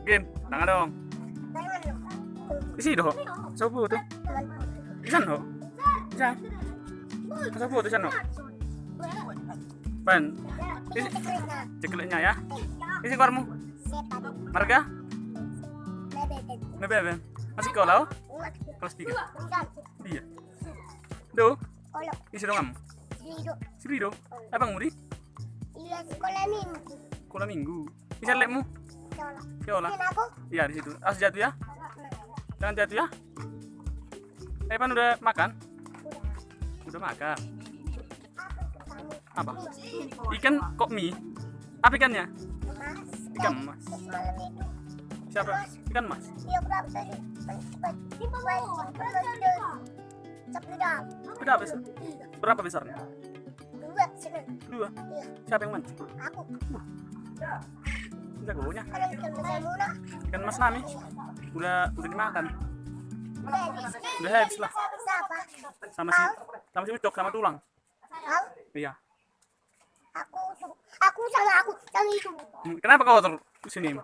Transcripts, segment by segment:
Tunjukin, tangan dong. Isi dong. Coba tuh. Di sana. Di sana. Coba tuh sana. Pan. Isi cekleknya ya. Isi keluarmu. Marga? Bebe. Masih sekolah? Kelas 3. Iya. Do. Isi dong kamu. Siri dong. Abang Muri? Iya, sekolah minggu. Sekolah minggu. Bisa lekmu? Sekolah. Iya di situ. Harus jatuh ya. Jangan jatuh ya. Pan udah makan? Udah makan. Apa? Ikan kok mie? Apa ikannya? Ikan mas. Siapa? Ikan mas. Iya, berapa tadi? Berapa besar? Berapa besarnya? 2 sini. 2. Iya, Siapa yang mancing? aku. Jagonya. Kalau ikan besar murah. Ikan mas Nami. Udah dimakan. Udah habis. Udah habis lah. Siapa? Sama si ucok sama tulang. Kau? Iya. Aku sama itu. Kenapa kau terus sini?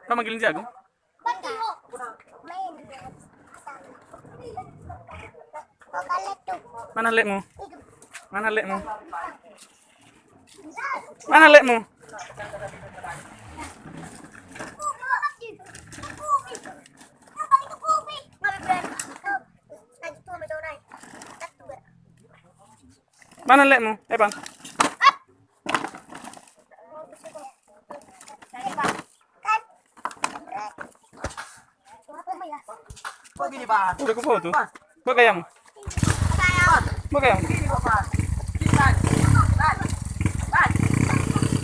Kau manggilin jagung? Main. Kau kalet tuh. Mana lekmu? Itu. Mana lekmu? Mana lekmu? Mana lekmu? Bang. Kok gini, Pak? Udah ke foto. Bawa gayang. Bawa gayang. Gini, Pak.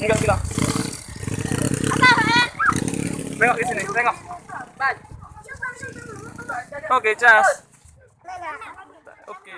Enggak bilang. Tengok di sini, tengok. Oke, cas. Mana? Oke.